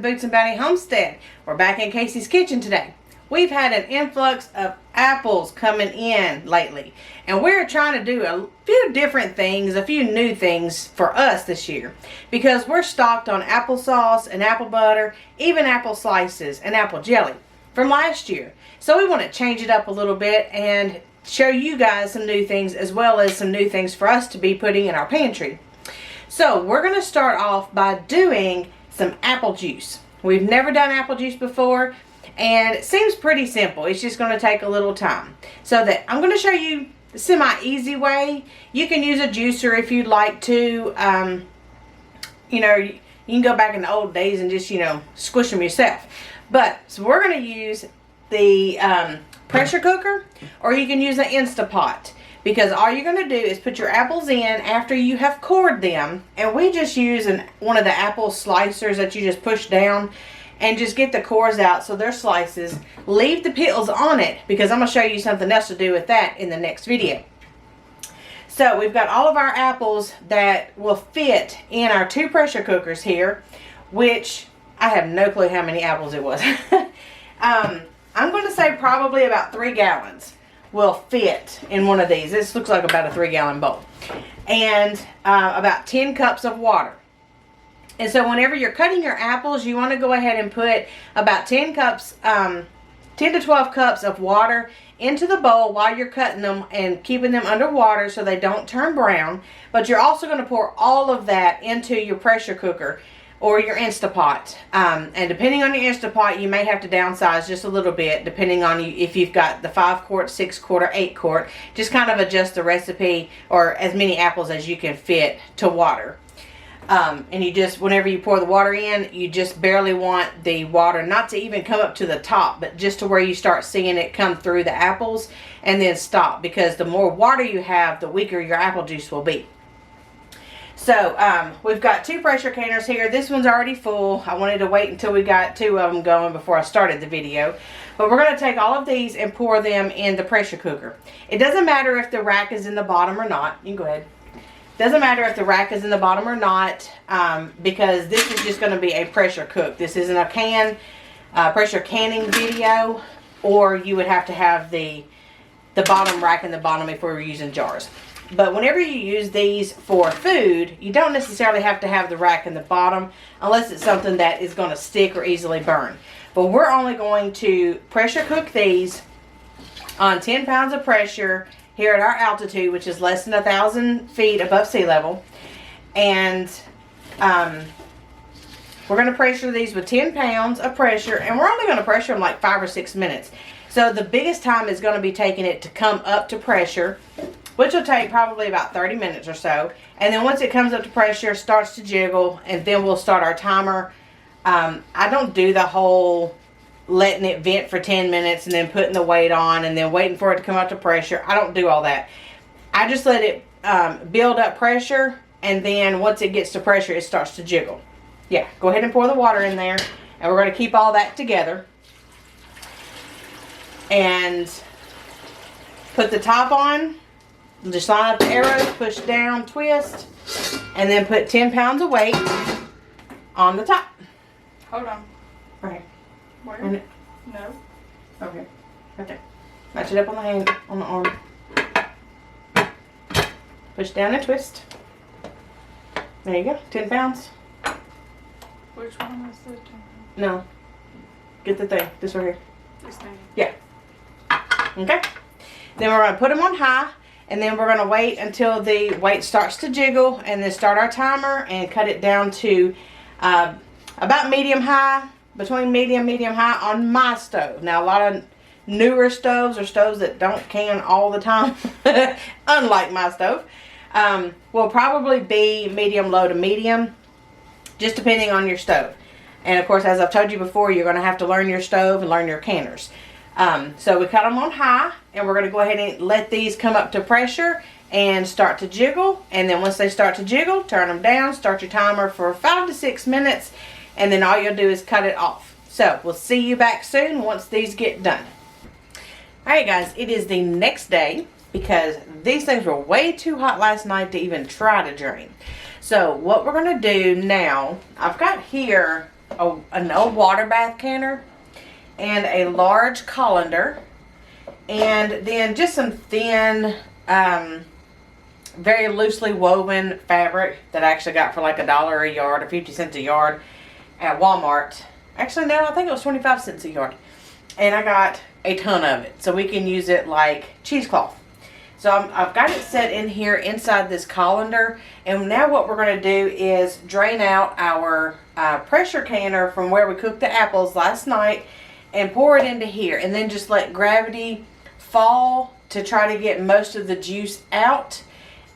Boots and Bounty Homestead. We're back in Casey's kitchen today. We've had an influx of apples coming in lately, and we're trying to do a few different things, a few new things for us this year, because we're stocked on applesauce and apple butter, even apple slices and apple jelly from last year. So we want to change it up a little bit and show you guys some new things, as well as some new things for us to be putting in our pantry. So we're going to start off by doing some apple juice. We've never done apple juice before, and it seems pretty simple. It's just going to take a little time. So that I'm going to show you the semi-easy way. You can use a juicer if you'd like to. You know, you can go back in the old days and just, squish them yourself. But, so we're going to use the pressure cooker, or you can use an Instapot. Because all you're going to do is put your apples in after you have cored them. And we just use one of the apple slicers that you just push down and just get the cores out so they're slices. Leave the peels on it, because I'm going to show you something else to do with that in the next video. So we've got all of our apples that will fit in our 2 pressure cookers here, which I have no clue how many apples it was. I'm going to say probably about 3 gallons will fit in one of these. This looks like about a 3-gallon bowl. And about 10 cups of water. And so whenever you're cutting your apples, you want to go ahead and put about 10 to 12 cups of water into the bowl while you're cutting them and keeping them under water so they don't turn brown. But you're also going to pour all of that into your pressure cooker or your Instapot. And depending on your Instapot, you may have to downsize just a little bit, depending on if you've got the 5-quart, 6-quart, or 8-quart. Just kind of adjust the recipe, or as many apples as you can fit to water. And you just, whenever you pour the water in, you just barely want the water not to even come up to the top, but just to where you start seeing it come through the apples, and then stop, because the more water you have, the weaker your apple juice will be. So we've got 2 pressure canners here. This one's already full. I wanted to wait until we got 2 of them going before I started the video. But we're going to take all of these and pour them in the pressure cooker. It doesn't matter if the rack is in the bottom or not. You can go ahead. Doesn't matter if the rack is in the bottom or not, because this is just going to be a pressure cook. This isn't a pressure canning video, or you would have to have the bottom rack in the bottom if we were using jars. But whenever you use these for food, you don't necessarily have to have the rack in the bottom unless it's something that is going to stick or easily burn. But we're only going to pressure cook these on 10 pounds of pressure here at our altitude, which is less than 1,000 feet above sea level. And we're going to pressure these with 10 pounds of pressure, and we're only going to pressure them like 5 or 6 minutes. So the biggest time is going to be taking it to come up to pressure, which will take probably about 30 minutes or so. And then once it comes up to pressure, it starts to jiggle, and then we'll start our timer. I don't do the whole letting it vent for 10 minutes and then putting the weight on and then waiting for it to come up to pressure. I don't do all that. I just let it build up pressure, and then once it gets to pressure, it starts to jiggle. Yeah, go ahead and pour the water in there, and we're going to keep all that together. And put the top on. Just line up the arrows, push down, twist, and then put 10 pounds of weight on the top. Hold on. Right. Where? No. Okay. Right there. Match it up on the hand, on the arm. Push down and twist. There you go. 10 pounds. Which one is the 10 pounds? No. Get the thing. This right here. This thing. Yeah. Okay. Then we're going to put them on high. And then we're going to wait until the weight starts to jiggle, and then start our timer and cut it down to about medium-high, between medium-high on my stove. Now, a lot of newer stoves, or stoves that don't can all the time, unlike my stove, will probably be medium-low to medium, just depending on your stove. And, of course, as I've told you before, you're going to have to learn your stove and learn your canners. So we cut them on high, and we're going to go ahead and let these come up to pressure and start to jiggle. And then once they start to jiggle, turn them down, start your timer for 5 to 6 minutes, and then all you'll do is cut it off. So we'll see you back soon once these get done. Alright guys, it is the next day, because these things were way too hot last night to even try to drain. So what we're going to do now, I've got here an old water bath canner and a large colander, and then just some thin, very loosely woven fabric that I actually got for like $1 a yard or 50 cents a yard at Walmart. Actually, no, I think it was 25 cents a yard. And I got a ton of it, so we can use it like cheesecloth. So I've got it set in here inside this colander, and now what we're going to do is drain out our pressure canner from where we cooked the apples last night and pour it into here, and then just let gravity fall to try to get most of the juice out.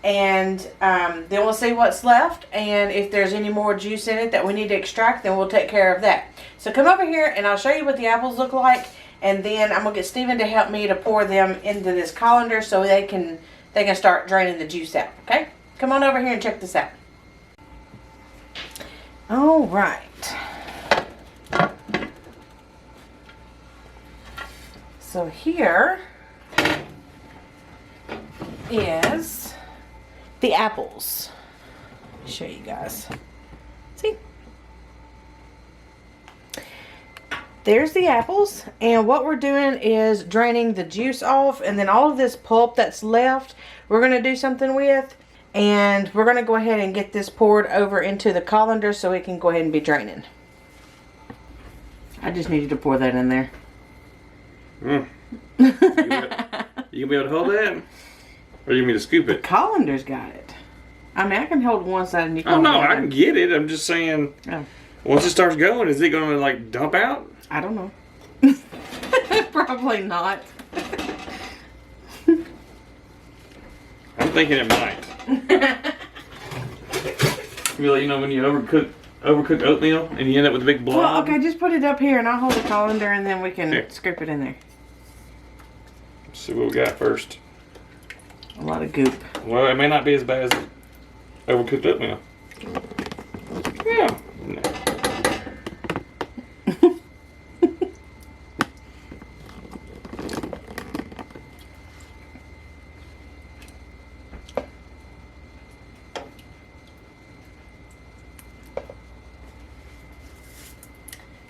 And then we'll see what's left, and if there's any more juice in it that we need to extract, then we'll take care of that. So come over here and I'll show you what the apples look like, and then I'm gonna get Steven to help me to pour them into this colander so they can start draining the juice out. Okay, come on over here and check this out. All right, so here is the apples. Let me show you guys. See? There's the apples, and what we're doing is draining the juice off, and then all of this pulp that's left we're going to do something with, and we're going to go ahead and get this poured over into the colander so it can go ahead and be draining. I just needed to pour that in there. You gonna be able to hold that? Or you want me to scoop it? The colander's got it. I mean, I can hold one side and you can Oh hold no, the other. I can get it. I'm just saying, once it starts going, is it going to like dump out? I don't know. Probably not. I'm thinking it might. You know when you overcook oatmeal and you end up with a big blob? Well, okay, just put it up here and I'll hold the colander and then we can scoop it in there. Let's see what we got first. A lot of goop. Well, it may not be as bad as overcooked oatmeal. Yeah. No.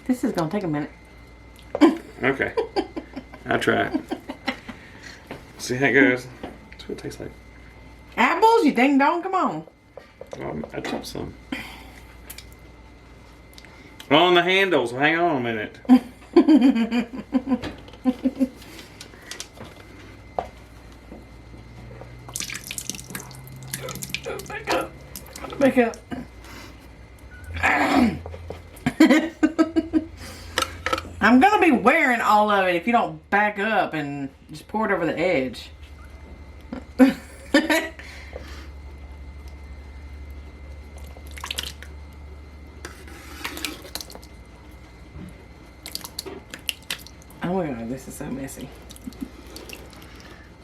This is gonna take a minute. Okay. I'll try it. See how it goes. That's what it tastes like. Apples, you ding dong, come on. I dropped some. On the handles. Hang on a minute. Back up. Back up. I'm gonna be wearing all of it if you don't back up and just pour it over the edge. Oh my god, this is so messy.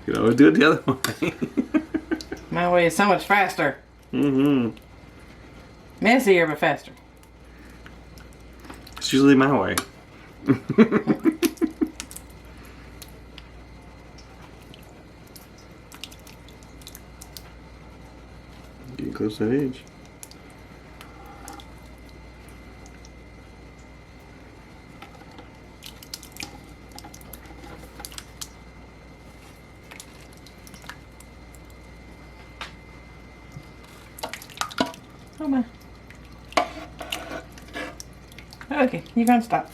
You can always do it the other way. My way is so much faster. Mm-hmm. Messier, but faster. It's usually my way. Getting close to that edge. Oh my. Okay, you can stop.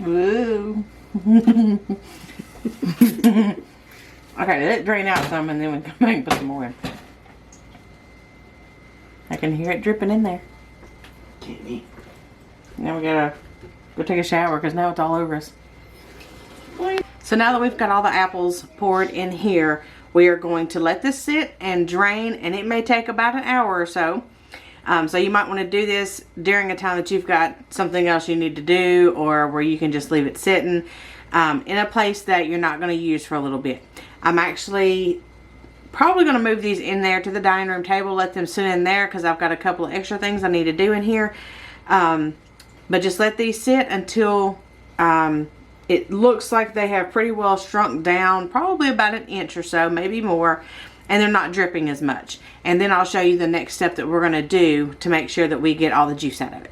Woo. Okay, let it drain out some and then we come back and put some more in. I can hear it dripping in there. Candy. Now we gotta go take a shower because now it's all over us. So now that we've got all the apples poured in here, we are going to let this sit and drain, and it may take about an hour or so. So you might want to do this during a time that you've got something else you need to do, or where you can just leave it sitting in a place that you're not going to use for a little bit. I'm actually probably going to move these in there to the dining room table, let them sit in there because I've got a couple of extra things I need to do in here. But just let these sit until it looks like they have pretty well shrunk down, probably about an inch or so, maybe more, and they're not dripping as much. And then I'll show you the next step that we're going to do to make sure that we get all the juice out of it.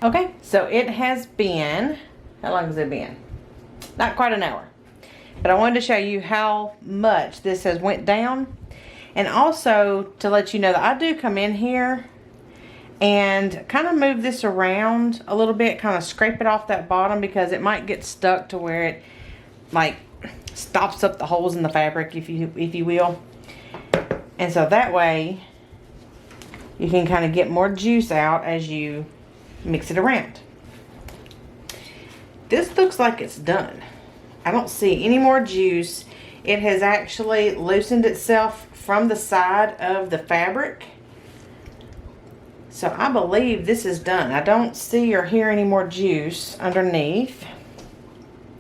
Okay, so it has been, how long has it been? Not quite an hour. But I wanted to show you how much this has went down. And also to let you know that I do come in here and kind of move this around a little bit, kind of scrape it off that bottom because it might get stuck to where it like stops up the holes in the fabric, if you will. And so that way you can kind of get more juice out as you mix it around. This looks like it's done. I don't see any more juice. It has actually loosened itself from the side of the fabric. So I believe this is done. I don't see or hear any more juice underneath.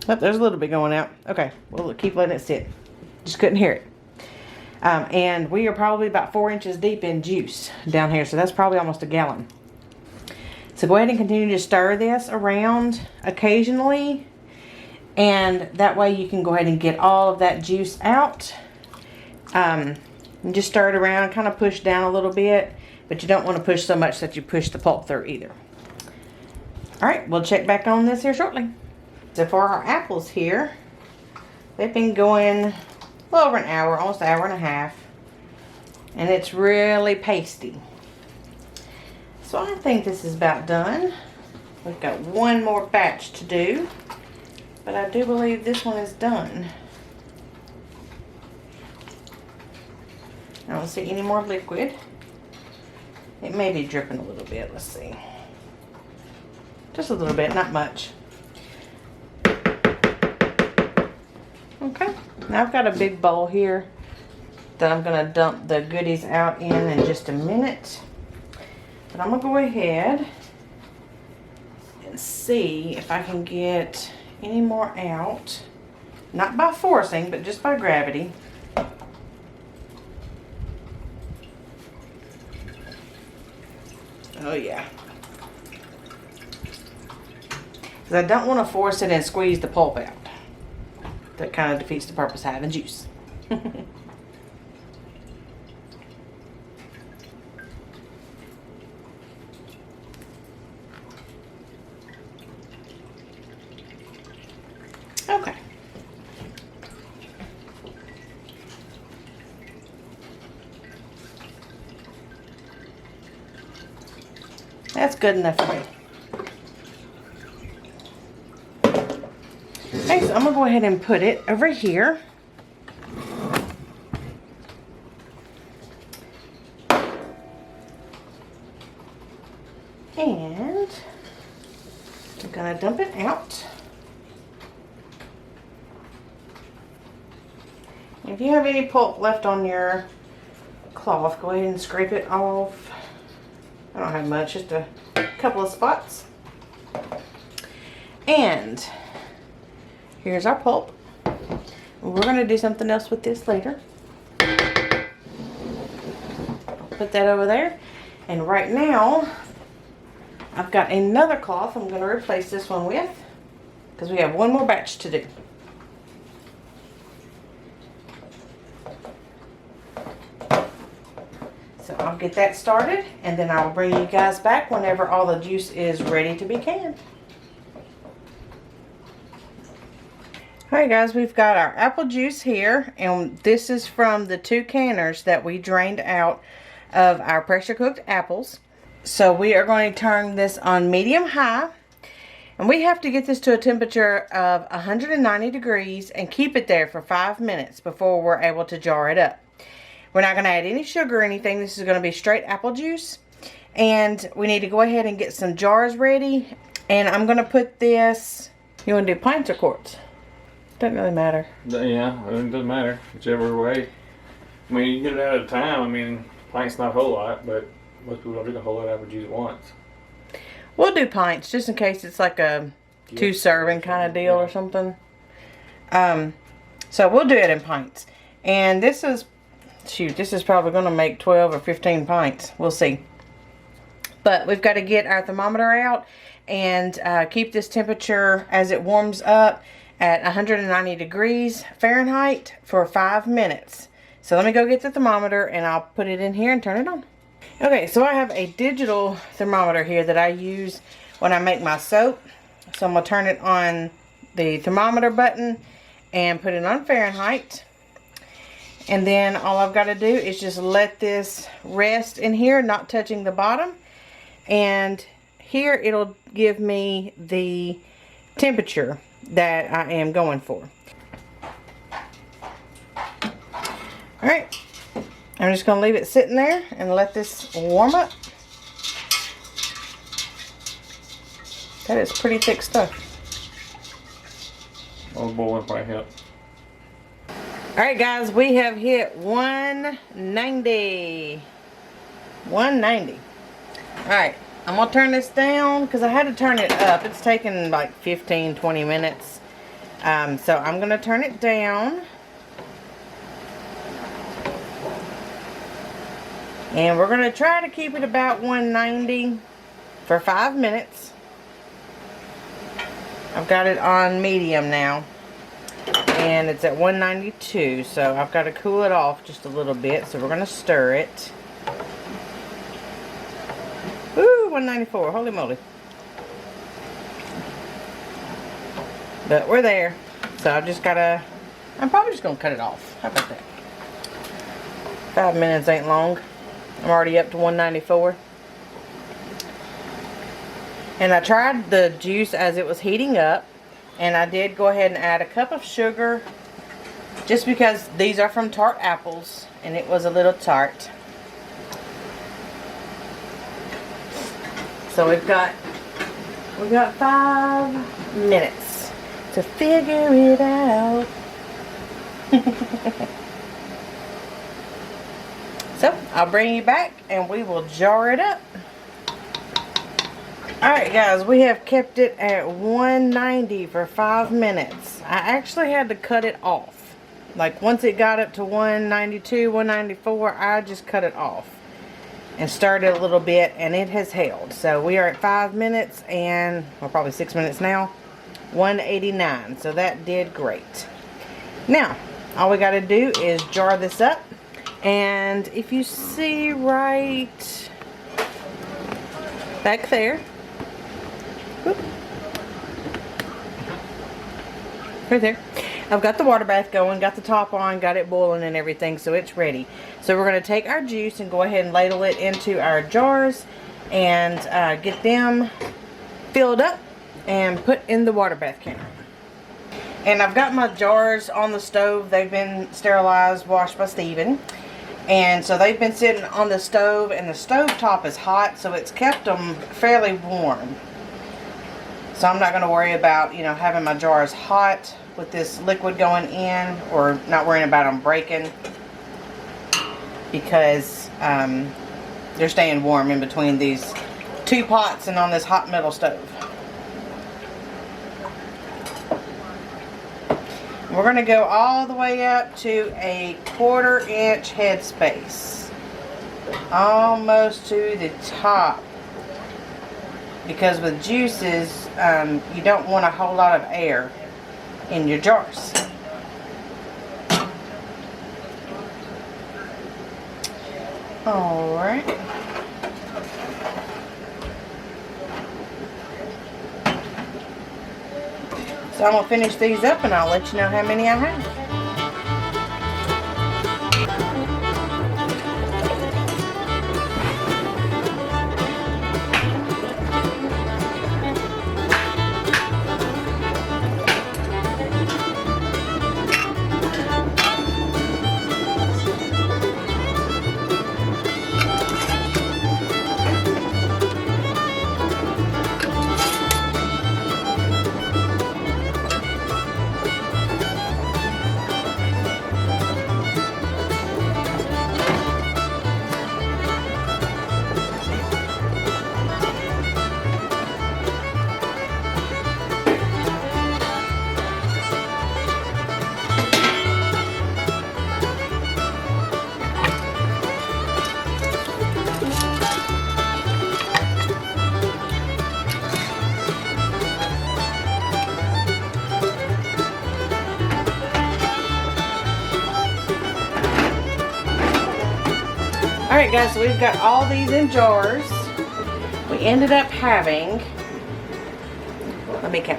Oh, there's a little bit going out. Okay, we'll keep letting it sit. Just couldn't hear it. And we are probably about 4 inches deep in juice down here. So that's probably almost a gallon. So go ahead and continue to stir this around occasionally. And that way you can go ahead and get all of that juice out. And just stir it around, kind of push down a little bit. But you don't want to push so much that you push the pulp through either. Alright, we'll check back on this here shortly. So for our apples here, they've been going well over an hour, almost an hour and a half. And it's really pasty. So I think this is about done. We've got one more batch to do. But I do believe this one is done. I don't see any more liquid. It may be dripping a little bit. Let's see. Just a little bit, not much. Okay. Now I've got a big bowl here that I'm going to dump the goodies out in just a minute. But I'm going to go ahead and see if I can get any more out. Not by forcing, but just by gravity. Oh yeah. Because I don't want to force it and squeeze the pulp out. That kind of defeats the purpose of having juice. Okay. That's good enough for me. Okay, so I'm going to go ahead and put it over here. And I'm going to dump it out. If you have any pulp left on your cloth, go ahead and scrape it off. I don't have much, just a couple of spots. And here's our pulp. We're going to do something else with this later. I'll put that over there. And right now, I've got another cloth I'm going to replace this one with, because we have one more batch to do. So I'll get that started, and then I'll bring you guys back whenever all the juice is ready to be canned. Alright guys, we've got our apple juice here, and this is from the 2 canners that we drained out of our pressure cooked apples. So we are going to turn this on medium high, and we have to get this to a temperature of 190 degrees and keep it there for 5 minutes before we're able to jar it up. We're not going to add any sugar or anything. This is going to be straight apple juice. And we need to go ahead and get some jars ready. And I'm going to put this, you want to do pints or quarts? Doesn't really matter. Yeah, it doesn't matter. Whichever way. I mean, you get it out at a time. I mean, pint's not a whole lot, but most people don't drink a whole lot of apple juice at once. We'll do pints just in case it's like a 2 serving kind of deal or something. So we'll do it in pints. And this is, shoot, this is probably going to make 12 or 15 pints. We'll see. But we've got to get our thermometer out and keep this temperature as it warms up at 190 degrees Fahrenheit for 5 minutes. So let me go get the thermometer and I'll put it in here and turn it on. Okay, so I have a digital thermometer here that I use when I make my soap. So I'm going to turn it on the thermometer button and put it on Fahrenheit. And then all I've got to do is just let this rest in here, not touching the bottom. And here it'll give me the temperature that I am going for. Alright, I'm just going to leave it sitting there and let this warm up. That is pretty thick stuff. Oh, boiling probably help. Alright guys, we have hit 190. 190. Alright, I'm going to turn this down because I had to turn it up. It's taken like 15-20 minutes. So I'm going to turn it down. And we're going to try to keep it about 190 for 5 minutes. I've got it on medium now. And it's at 192. So I've got to cool it off just a little bit. So we're going to stir it. Woo, 194. Holy moly. But we're there. So I've just got to... I'm probably just going to cut it off. How about that? 5 minutes ain't long. I'm already up to 194. And I tried the juice as it was heating up. And I did go ahead and add a cup of sugar. Just because these are from tart apples. And it was a little tart. So we've got 5 minutes to figure it out. So, I'll bring you back and we will jar it up. Alright guys, we have kept it at 190 for 5 minutes. I actually had to cut it off. Like once it got up to 192, 194, I just cut it off. And stirred it a little bit and it has held. So we are at 5 minutes and, well probably 6 minutes now, 189. So that did great. Now, all we got to do is jar this up. And if you see right back there, whoop, right there, I've got the water bath going, got the top on, got it boiling and everything, so it's ready. So we're going to take our juice and go ahead and ladle it into our jars and get them filled up and put in the water bath can. And I've got my jars on the stove. They've been sterilized, washed by Steven. And so they've been sitting on the stove, and the stove top is hot, so it's kept them fairly warm. So I'm not going to worry about, you know, having my jars hot with this liquid going in, or not worrying about them breaking, because they're staying warm in between these 2 pots and on this hot metal stove. We're going to go all the way up to a 1/4 inch headspace. Almost to the top. Because with juices, you don't want a whole lot of air in your jars. Alright. So I'm going to finish these up and I'll let you know how many I have. Alright guys, so we've got all these in jars. We ended up having Let me count.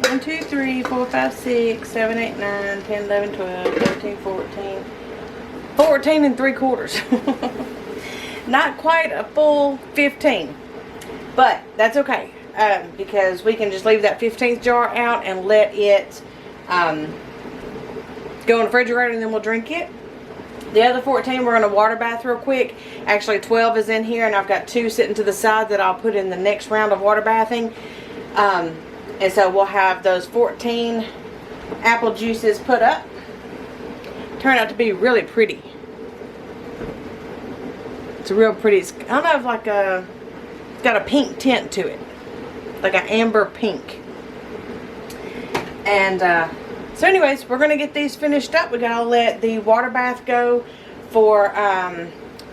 1, 2, 3, 4, 5, 6, 7, 8, 9, 10, 11, 12, 13, 14. 14 and 3/4. Not quite a full 15. But that's okay. Because we can just leave that 15th jar out and let it go in the refrigerator, and then we'll drink it. The other 14 we're going to water bath real quick. Actually 12 is in here, and I've got 2 sitting to the side that I'll put in the next round of water bathing. And so we'll have those 14 apple juices put up. Turn out to be really pretty. It's a real pretty, I don't know if like a, it's got a pink tint to it. Like an amber pink. And so anyways, we're going to get these finished up. We got to let the water bath go for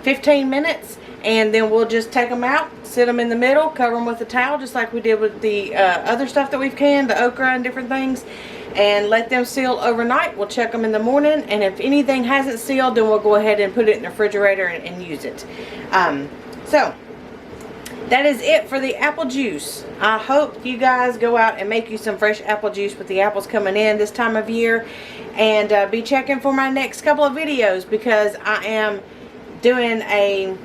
15 minutes. And then we'll just take them out, sit them in the middle, cover them with a towel, just like we did with the other stuff that we've canned, the okra and different things. And let them seal overnight. We'll check them in the morning. And if anything hasn't sealed, then we'll go ahead and put it in the refrigerator and use it. So that is it for the apple juice. I hope you guys go out and make you some fresh apple juice with the apples coming in this time of year. And be checking for my next couple of videos, because I am doing a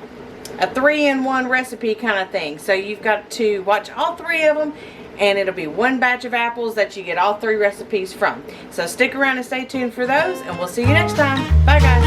3-in-1 recipe kind of thing. So you've got to watch all 3 of them, and it'll be one batch of apples that you get all 3 recipes from. So stick around and stay tuned for those, and we'll see you next time. Bye guys.